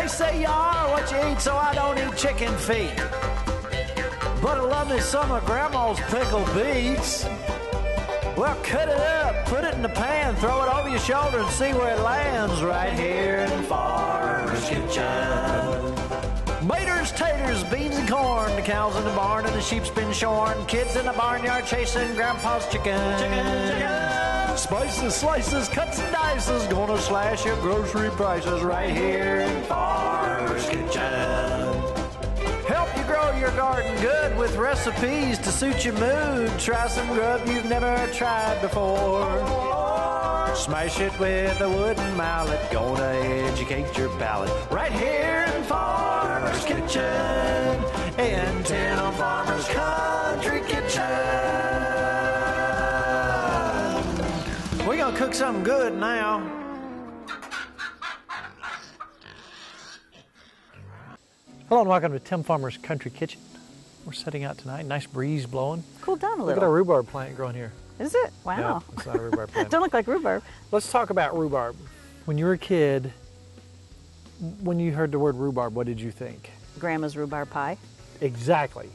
They say you are what you eat, so I don't eat chicken feet. But I love me some of Grandma's pickled beets. Well, cut it up, put it in the pan, throw it over your shoulder and see where it lands right here in Farmer's Kitchen. Maters, taters, beans and corn, the cows in the barn and the sheep's been shorn, kids in the barnyard chasing Grandpa's chicken. Spices, slices, cuts and dices, gonna slash your grocery prices right here in Farmer's Kitchen. Help you grow your garden good with recipes to suit your mood. Try some grub you've never tried before. Smash it with a wooden mallet. Gonna educate your palate. Right here in Farmer's Kitchen. In Tim Farmer's Country Kitchen. We're gonna cook something good now. Hello and welcome to Tim Farmer's Country Kitchen. We're setting out tonight. Nice breeze blowing. Cooled down a little. Look at our rhubarb plant growing here. Is it? Wow. Yeah, it's not a rhubarb plant. Don't look like rhubarb. Let's talk about rhubarb. When you were a kid, when you heard the word rhubarb, what did you think? Grandma's rhubarb pie. Exactly.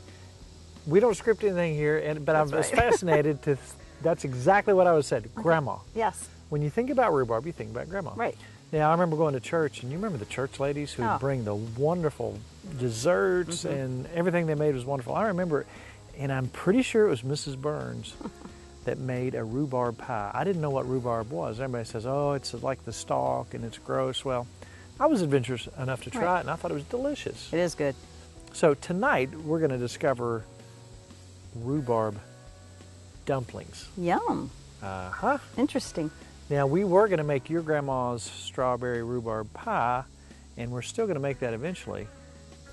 We don't script anything here, but I was fascinated to. That's exactly what I was said. Grandma. Yes. When you think about rhubarb, you think about Grandma. Right. Now, I remember going to church, and you remember the church ladies who bring the wonderful desserts, and everything they made was wonderful. I remember, and I'm pretty sure it was Mrs. Burns that made a rhubarb pie. I didn't know what rhubarb was. Everybody says, oh, it's like the stalk, and it's gross. Well, I was adventurous enough to try it, and I thought it was delicious. It is good. So tonight, we're going to discover rhubarb dumplings. Yum. Uh-huh. Interesting. Now, we were going to make your grandma's strawberry rhubarb pie, and we're still going to make that eventually.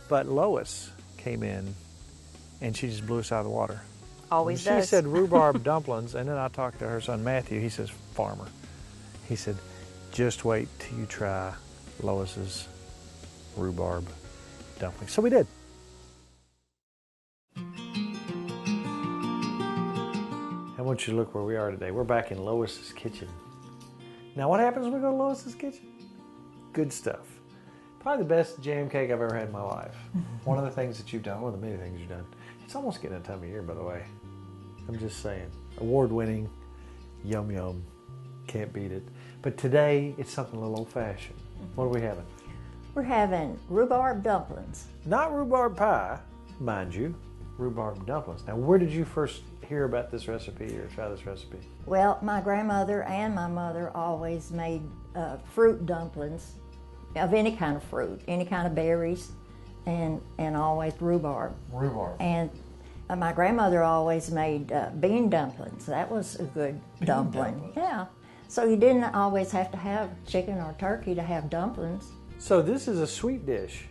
But Lois came in, and she just blew us out of the water. Always When does. She said rhubarb dumplings, and then I talked to her son Matthew. He says, farmer. He said, just wait till you try Lois's rhubarb dumplings. So we did. I want you to look where we are today. We're back in Lois's kitchen. Now, what happens when we go to Lois's kitchen? Good stuff. Probably the best jam cake I've ever had in my life. One of the things that you've done, one of the many things you've done. It's almost getting that time of year, by the way. I'm just saying. Award-winning, yum yum, can't beat it. But today, it's something a little old-fashioned. What are we having? We're having rhubarb dumplings. Not rhubarb pie, mind you. Rhubarb dumplings. Now, where did you first hear about this recipe or try this recipe? Well, my grandmother and my mother always made fruit dumplings of any kind of fruit, any kind of berries, and always rhubarb. Rhubarb. And my grandmother always made bean dumplings. That was a good dumpling. Dumplings. Yeah. So you didn't always have to have chicken or turkey to have dumplings. So this is a sweet dish.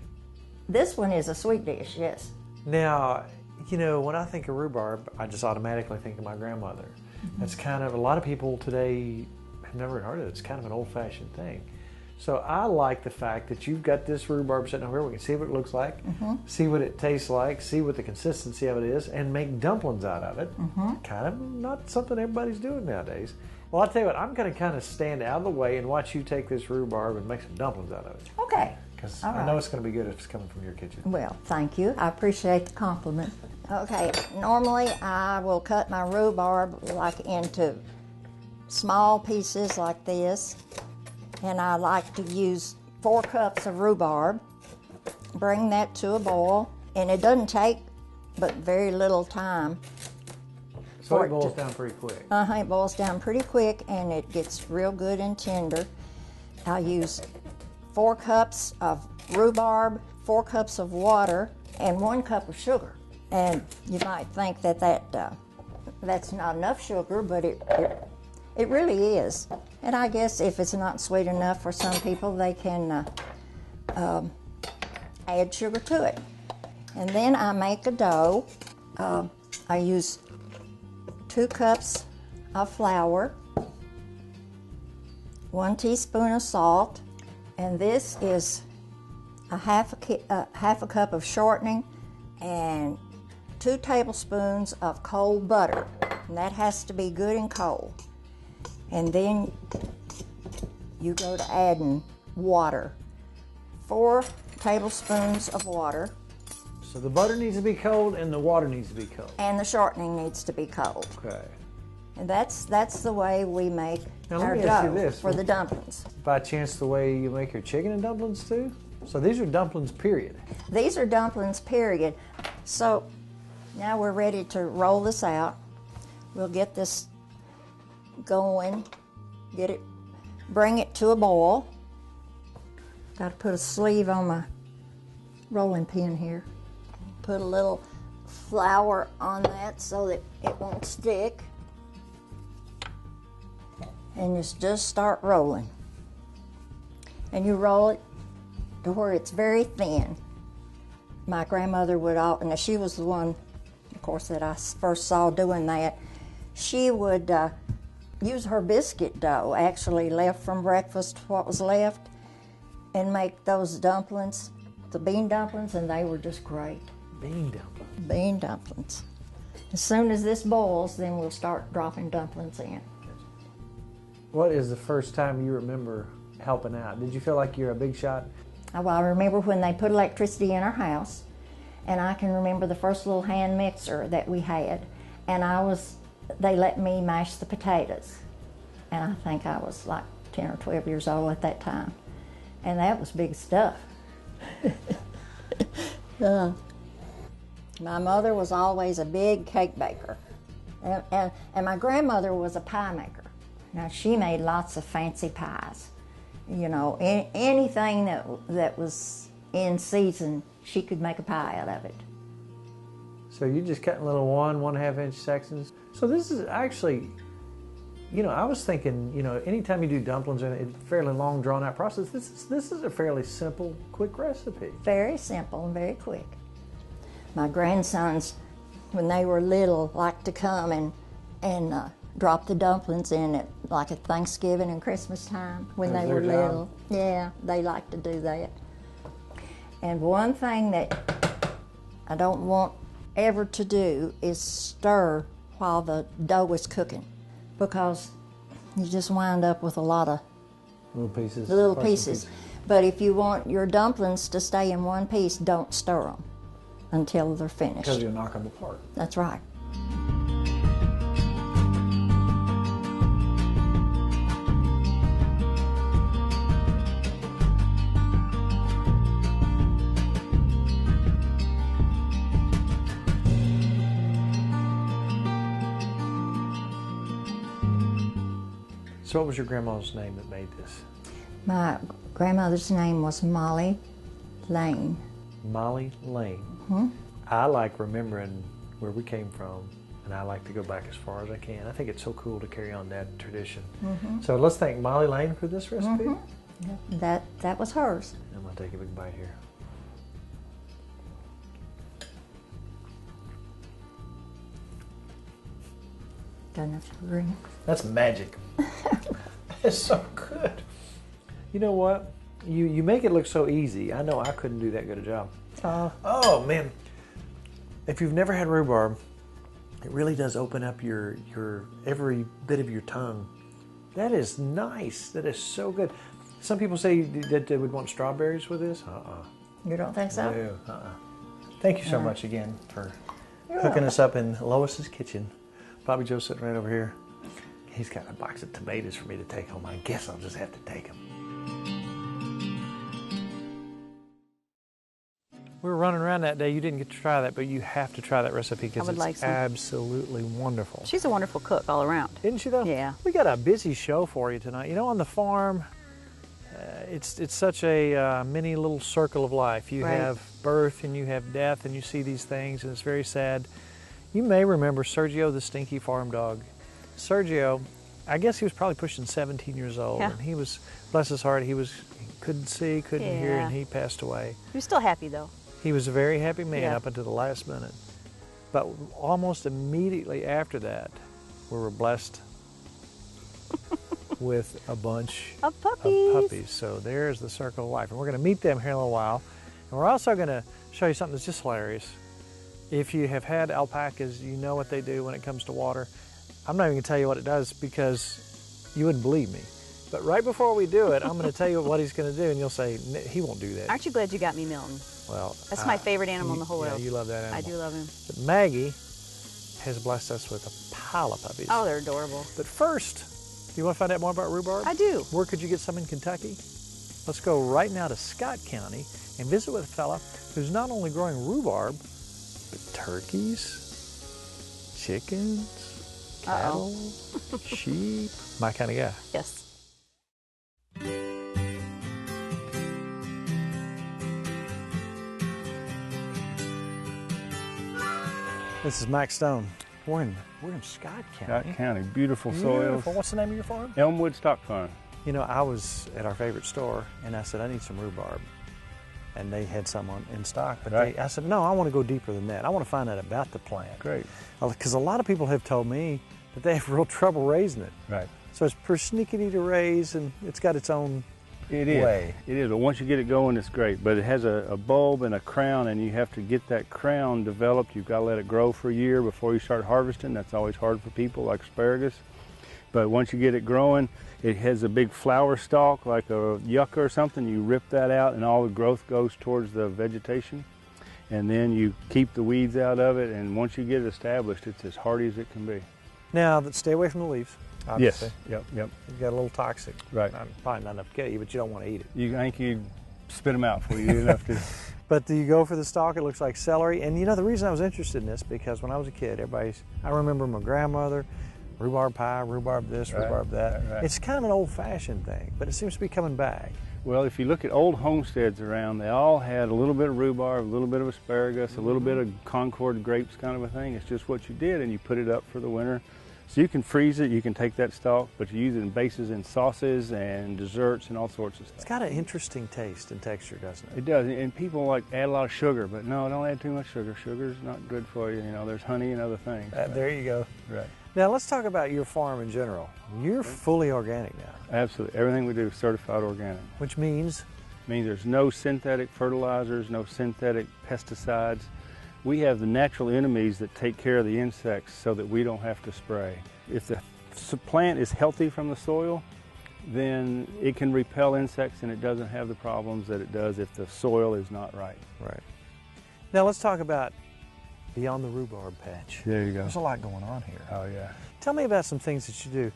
This one is a sweet dish, yes. Now, you know, when I think of rhubarb, I just automatically think of my grandmother. That's kind of, a lot of people today have never heard of it. It's kind of an old-fashioned thing. So I like the fact that you've got this rhubarb sitting over here. We can see what it looks like, see what it tastes like, see what the consistency of it is, and make dumplings out of it. Kind of not something everybody's doing nowadays. Well, I'll tell you what, I'm going to kind of stand out of the way and watch you take this rhubarb and make some dumplings out of it. Okay. Because All I right. know it's going to be good if it's coming from your kitchen. Well, thank you. I appreciate the compliment. Okay, normally I will cut my rhubarb like into small pieces like this. And I like to use 4 cups of rhubarb. Bring that to a boil. And it doesn't take but very little time. So for it boils to- down pretty quick. It boils down pretty quick and it gets real good and tender. I'll use 4 cups of rhubarb, 4 cups of water, and 1 cup of sugar. And you might think that that's not enough sugar, but it really is. And I guess if it's not sweet enough for some people, they can add sugar to it. And then I make a dough. I use 2 cups of flour, 1 teaspoon of salt, and this is a half a cup of shortening and 2 tablespoons of cold butter. And that has to be good and cold. And then you go to adding water 4 tablespoons of water, So the butter needs to be cold and the water needs to be cold. and the shortening needs to be cold. Okay. And that's the way we make Now, let our me ask you dough this. for the dumplings. By chance, the way you make your chicken and dumplings too? So these are dumplings, period. These are dumplings, period. So now we're ready to roll this out. We'll get this going, bring it to a boil. Got to put a sleeve on my rolling pin here. Put a little flour on that so that it won't stick. And just start rolling. And you roll it to where it's very thin. My grandmother would now she was the one, of course, that I first saw doing that. She would use her biscuit dough, actually left from breakfast, what was left, and make those dumplings, the bean dumplings, and they were just great. Bean dumplings. Bean dumplings. As soon as this boils, then we'll start dropping dumplings in. What is the first time you remember helping out? Did you feel like you're a big shot? Well, I remember when they put electricity in our house, and I can remember the first little hand mixer that we had, and they let me mash the potatoes, and I think I was like 10 or 12 years old at that time, and that was big stuff. My mother was always a big cake baker, and my grandmother was a pie maker. Now, she made lots of fancy pies. You know, anything that was in season, she could make a pie out of it. So you're just cutting little 1.5 inch sections. So this is actually, I was thinking, anytime you do dumplings in a fairly long, drawn out process, this is a fairly simple, quick recipe. Very simple and very quick. My grandsons, when they were little, liked to come and drop the dumplings in it, like at Thanksgiving and Christmas time when That they was were their little. Yeah, they liked to do that. And one thing that I don't want ever to do is stir while the dough is cooking, because you just wind up with a lot of little pieces. But if you want your dumplings to stay in one piece, don't stir them until they're finished. Because you'll knock them apart. That's right. So what was your grandma's name that made this? My grandmother's name was Molly Lane. Molly Lane. Mm-hmm. I like remembering where we came from, and I like to go back as far as I can. I think it's so cool to carry on that tradition. Mm-hmm. So let's thank Molly Lane for this recipe. Mm-hmm. That was hers. I'm going to take a big bite here. Got enough sugar in it? That's magic. It's so good. You know what? You make it look so easy. I know I couldn't do that good a job. Oh man. If you've never had rhubarb, it really does open up your every bit of your tongue. That is nice. That is so good. Some people say that they would want strawberries with this. You don't think so? No, Thank you so much again for hooking us up in Lois's kitchen. Bobby Joe's sitting right over here. He's got a box of tomatoes for me to take home. I guess I'll just have to take them. We were running around that day. You didn't get to try that, but you have to try that recipe because it's like some. Absolutely wonderful. She's a wonderful cook all around. Isn't she though? Yeah. We got a busy show for you tonight. You know, on the farm, it's such a mini little circle of life. You Right. have birth and you have death and you see these things and it's very sad. You may remember Sergio the stinky farm dog. Sergio, I guess he was probably pushing 17 years old. Yeah. And he was, bless his heart, he couldn't see, couldn't hear, Yeah. and he passed away. He was still happy though. He was a very happy man Yeah. up until the last minute. But almost immediately after that, we were blessed with a bunch Of puppies. of puppies. So there's the circle of life. And we're going to meet them here in a little while. And we're also going to show you something that's just hilarious. If you have had alpacas, you know what they do when it comes to water. I'm not even going to tell you what it does because you wouldn't believe me. But right before we do it, I'm going to tell you what he's going to do, and you'll say, he won't do that. Aren't you glad you got me Milton? Well, That's my favorite animal in the whole world. Yeah, you love that animal. I do love him. But Maggie has blessed us with a pile of puppies. Oh, they're adorable. But first, you want to find out more about rhubarb? I do. Where could you get some in Kentucky? Let's go right now to Scott County and visit with a fella who's not only growing rhubarb, but turkeys, chickens, cattle, sheep. My kind of guy. Yes. This is Mike Stone. We're in Scott County. Scott County, beautiful soils. Beautiful. What's the name of your farm? Elmwood Stock Farm. You know, I was at our favorite store, and I said, I need some rhubarb. And they had some in stock, but I said, no, I want to go deeper than that. I want to find out about the plant. Great. Because a lot of people have told me that they have real trouble raising it. Right. So it's persnickety to raise, and it's got its own way. It is, but once you get it going, it's great. But it has a bulb and a crown, and you have to get that crown developed. You've got to let it grow for a year before you start harvesting. That's always hard for people, like asparagus. But once you get it growing, it has a big flower stalk, like a yucca or something. You rip that out, and all the growth goes towards the vegetation. And then you keep the weeds out of it, and once you get it established, it's as hardy as it can be. Now, stay away from the leaves, obviously. Yes, yep. You've got a little toxic. Right. Probably not enough to kill you, but you don't want to eat it. I think you spit them out before you eat enough to. But you go for the stalk, it looks like celery. And you know, the reason I was interested in this, because when I was a kid, I remember my grandmother, rhubarb pie, rhubarb this, rhubarb that. Right. It's kind of an old-fashioned thing, but it seems to be coming back. Well, if you look at old homesteads around, they all had a little bit of rhubarb, a little bit of asparagus, a little bit of Concord grapes kind of a thing. It's just what you did, and you put it up for the winter. So you can freeze it, you can take that stalk, but you use it in bases in sauces and desserts and all sorts of stuff. It's got an interesting taste and texture, doesn't it? It does, and people like add a lot of sugar, but no, don't add too much sugar. Sugar's not good for you. You know, there's honey and other things. There you go. Right. Now let's talk about your farm in general. You're fully organic now. Absolutely. Everything we do is certified organic. Which means? Means there's no synthetic fertilizers, no synthetic pesticides. We have the natural enemies that take care of the insects so that we don't have to spray. If the plant is healthy from the soil, then it can repel insects and it doesn't have the problems that it does if the soil is not right. Right. Now let's talk about beyond the rhubarb patch. There you go. There's a lot going on here. Oh, yeah. Tell me about some things that you do.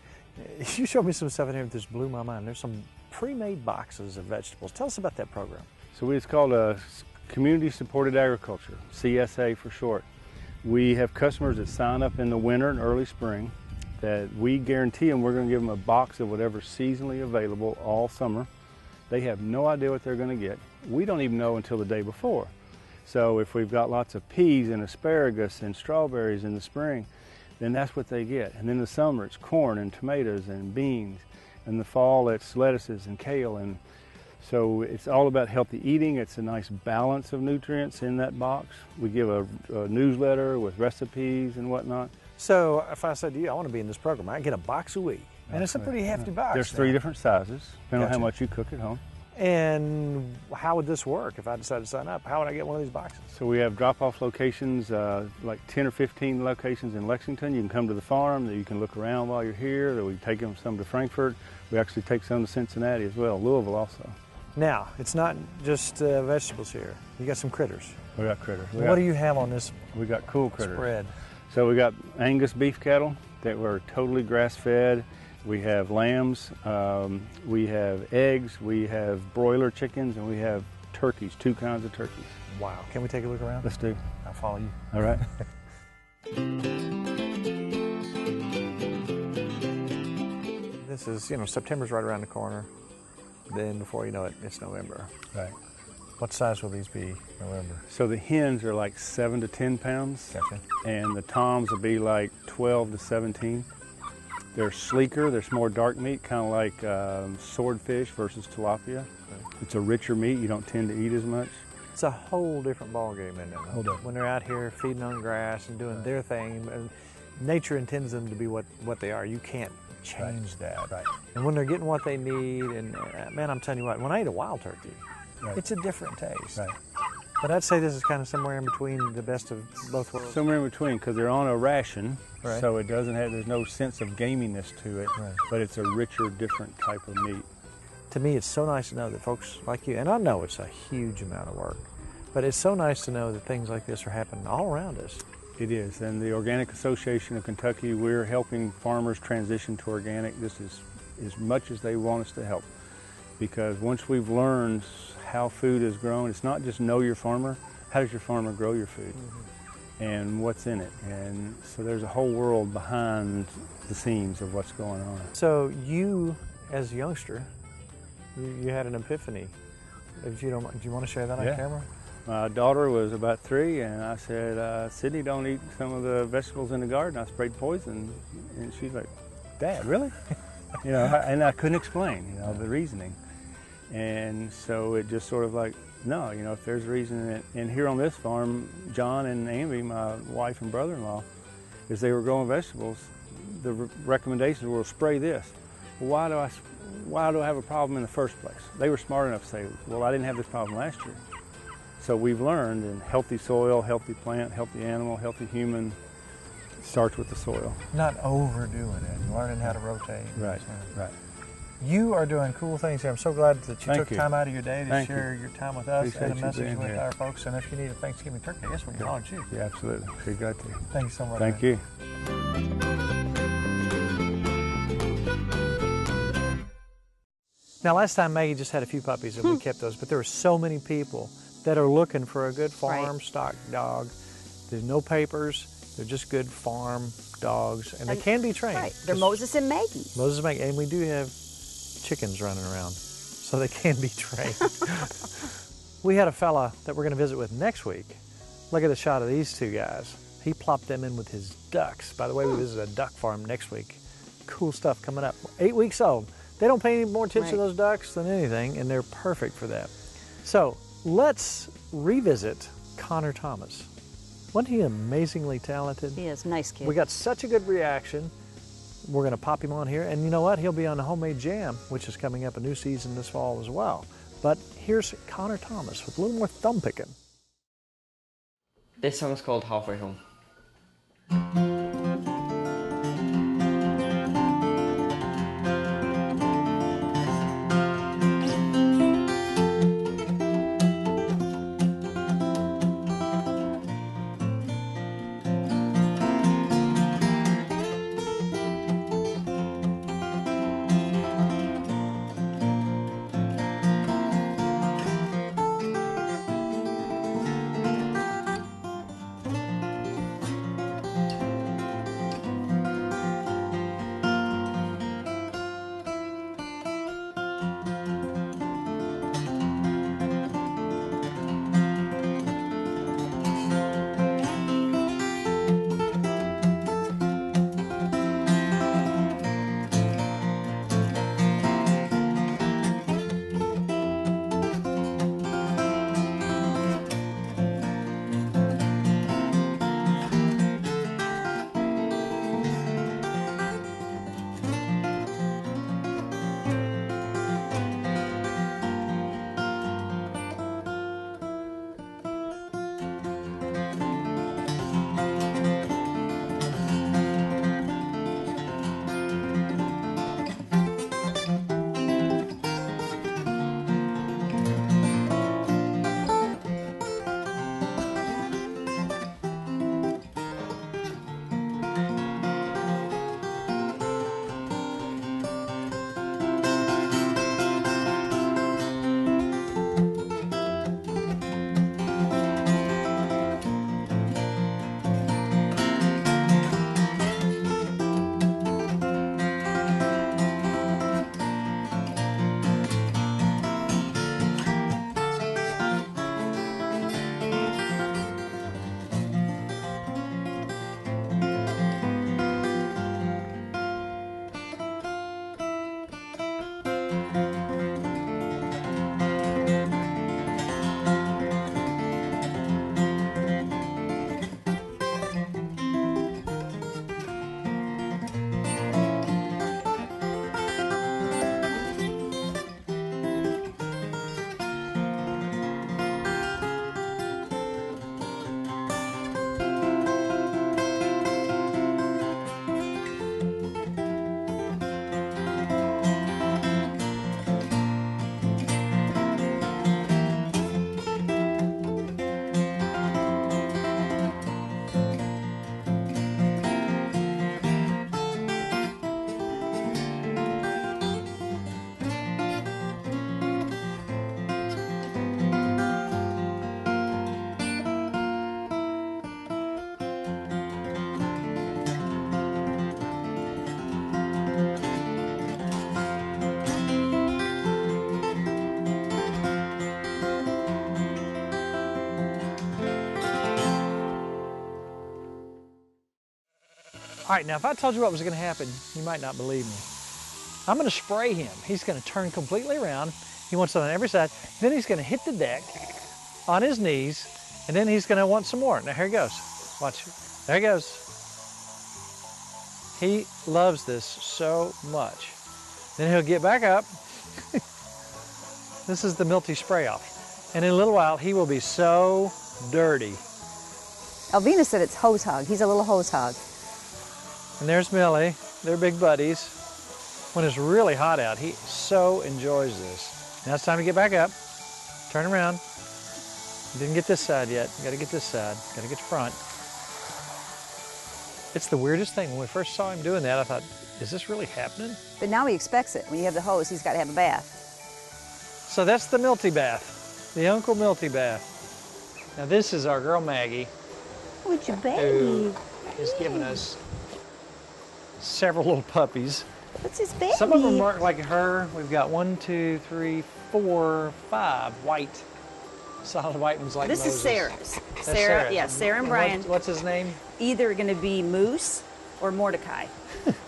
You showed me some stuff in here that just blew my mind. There's some pre-made boxes of vegetables. Tell us about that program. So it's called a Community Supported Agriculture, CSA for short. We have customers that sign up in the winter and early spring that we guarantee them we're going to give them a box of whatever's seasonally available all summer. They have no idea what they're going to get. We don't even know until the day before. So if we've got lots of peas and asparagus and strawberries in the spring, then that's what they get. And in the summer it's corn and tomatoes and beans. In the fall it's lettuces and kale. And so it's all about healthy eating. It's a nice balance of nutrients in that box. We give a newsletter with recipes and whatnot. So if I said to you, I want to be in this program, I can get a box a week. And it's a pretty hefty box. There's 3 different sizes, depending on how Gotcha. much you cook at home. And how would this work if I decided to sign up? How would I get one of these boxes? So we have drop-off locations, like 10 or 15 locations in Lexington. You can come to the farm, you can look around while you're here, or we take them some to Frankfurt. We actually take some to Cincinnati as well, Louisville also. Now, it's not just vegetables here. You got some critters. We got critters. What do you have on this We got cool critters. spread? So we got Angus beef cattle that were totally grass-fed. We have lambs, we have eggs, we have broiler chickens, and we have turkeys, 2 kinds of turkeys. Wow. Can we take a look around? Let's do. I'll follow you. All right. This is, September's right around the corner. Then before you know it, it's November. Right. What size will these be November? So the hens are like 7 to 10 pounds. Gotcha. And the toms will be like 12 to 17. They're sleeker, they're more dark meat, kind of like swordfish versus tilapia. It's a richer meat, you don't tend to eat as much. It's a whole different ballgame, isn't it? Whole different. When they're out here feeding on grass and doing their thing, and nature intends them to be what they are. You can't change that. Right. And when they're getting what they need, and man, I'm telling you what, when I eat a wild turkey, Right. it's a different taste. Right. But I'd say this is kind of somewhere in between the best of both worlds. Somewhere in between, because they're on a ration, Right. so it doesn't have, there's no sense of gaminess to it, Right. but it's a richer, different type of meat. To me, it's so nice to know that folks like you, and I know it's a huge amount of work, but it's so nice to know that things like this are happening all around us. It is, and the Organic Association of Kentucky, we're helping farmers transition to organic. This is as much as they want us to help, because once we've learned how food is grown, it's not just know your farmer, how does your farmer grow your food? And what's in it, and so there's a whole world behind the scenes of what's going on. So you, as a youngster, you had an epiphany. If you don't, do you want to share that on Yeah. camera? My daughter was about 3, and I said, Sydney, don't eat some of the vegetables in the garden. I sprayed poison, and she's like, Dad, really? You know, and I couldn't explain, you know, the reasoning. And so it just sort of like, no, you know, if there's a reason. And here on this farm, John and Amy, my wife and brother-in-law, as they were growing vegetables, the recommendations were spray this. Well, why do I have a problem in the first place? They were smart enough to say, well, I didn't have this problem last year. So we've learned in healthy soil, healthy plant, healthy animal, healthy human, starts with the soil. Not overdoing it, learning how to rotate. Right, right. You are doing cool things here. I'm so glad that you took you. time out of your day to Thank share you. your time with us Appreciate and a you message being with here. our folks. And if you need a Thanksgiving turkey, I guess we can call it you. Yeah, absolutely. Be glad to. Thank you so much. Thank man. you. Now, last time Maggie just had a few puppies and we kept those, but there are so many people that are looking for a good farm Right. stock dog. There's no papers. They're just good farm dogs, and they can be trained. Right. They're Just Moses and Maggie. Moses and Maggie, and we do have chickens running around, so they can be trained. We had a fella that we're going to visit with next week. Look at the shot of these two guys. He plopped them in with his ducks. By the way, we visit a duck farm next week. Cool stuff coming up. 8 weeks old. They don't pay any more attention to Right. those ducks than anything, and they're perfect for that. So let's revisit Connor Thomas. Wasn't he amazingly talented? He is. Nice kid. We got such a good reaction. We're going to pop him on here. And you know what? He'll be on the Homemade Jam, which is coming up a new season this fall as well. But here's Connor Thomas with a little more thumb picking. This song is called Halfway Home. All right, now if I told you what was going to happen, you might not believe me. I'm going to spray him. He's going to turn completely around. He wants it on every side. Then he's going to hit the deck on his knees, and then he's going to want some more. Now here he goes. Watch. There he goes. He loves this so much. Then he'll get back up. This is the Milty spray off. And in a little while, he will be so dirty. Elvina said it's hose hog. He's a little hose hog. And there's Millie. They're big buddies. When it's really hot out, he so enjoys this. Now it's time to get back up. Turn around. You didn't get this side yet. You got to get this side. Got to get the front. It's the weirdest thing. When we first saw him doing that, I thought, is this really happening? But now he expects it. When you have the hose, he's got to have a bath. So that's the Milty bath, the Uncle Milty bath. Now this is our girl Maggie, With your who baby. is giving us several little puppies. What's his baby? Some of them are like her. We've got 1, 2, 3, 4, 5 white, solid white ones like This Moses. is Sarah's. That's Sarah, yeah, Sarah and Brian. What's his name? Either going to be Moose or Mordecai.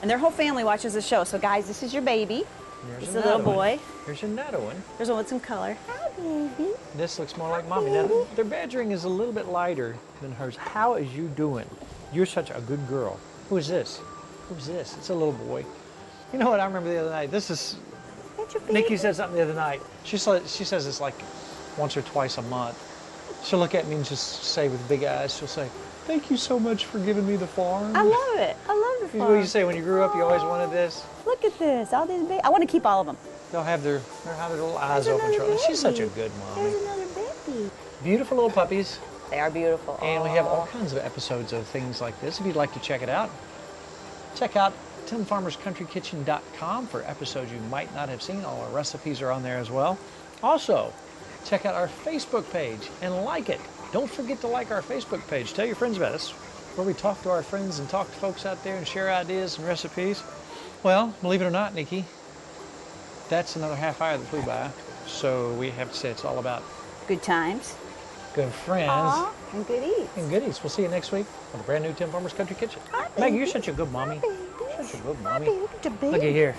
And their whole family watches the show. So guys, this is your baby. This is a little boy. Here's another one. There's one with some color. Hi, baby. This looks more like mommy. Now, their badgering is a little bit lighter than hers. How is you doing? You're such a good girl. Who is this? Who's this? It's a little boy. You know what I remember the other night? This is, That's your baby. Nikki said something the other night. She says it's like once or twice a month. She'll look at me and just say with big eyes, she'll say, "Thank you so much for giving me the farm." I love it. I love the What farm. do you say when you grew up? You always wanted this. Look at this. All these babies. I want to keep all of them. They'll have their little eyes open. another Shortly. She's such a baby. good mommy. There's another baby. Beautiful little puppies. They are beautiful. And we have all kinds of episodes of things like this. If you'd like to check it out, check out TimFarmersCountryKitchen.com for episodes you might not have seen. All our recipes are on there as well. Also, check out our Facebook page and like it. Don't forget to like our Facebook page. Tell your friends about us, where we talk to our friends and talk to folks out there and share ideas and recipes. Well, believe it or not, Nikki, that's another half hour that flew by. So we have to say it's all about Good times. good friends Aw, and good eats. and goodies. We'll see you next week on the brand new Tim Farmer's Country Kitchen. Hi, Maggie, you're baby. such a good mommy. Baby. Such a good Hi, mommy. baby. Look at your baby. Look at here.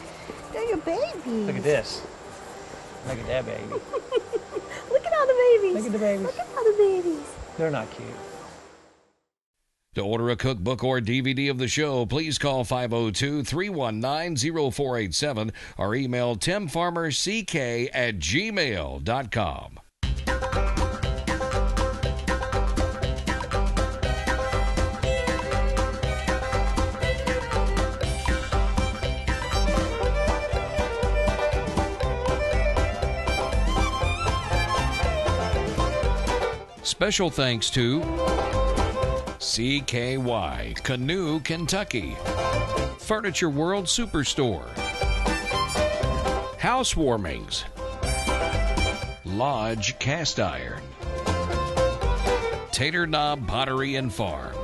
They're your babies. Look at this. Look at that baby. Look at all the babies. Look at the babies. Look at all the babies. They're not cute. To order a cookbook or DVD of the show, please call 502-319-0487 or email timfarmerck@gmail.com. Special thanks to CKY, Canoe, Kentucky, Furniture World Superstore, Housewarmings, Lodge Cast Iron, Tater Knob Pottery and Farm,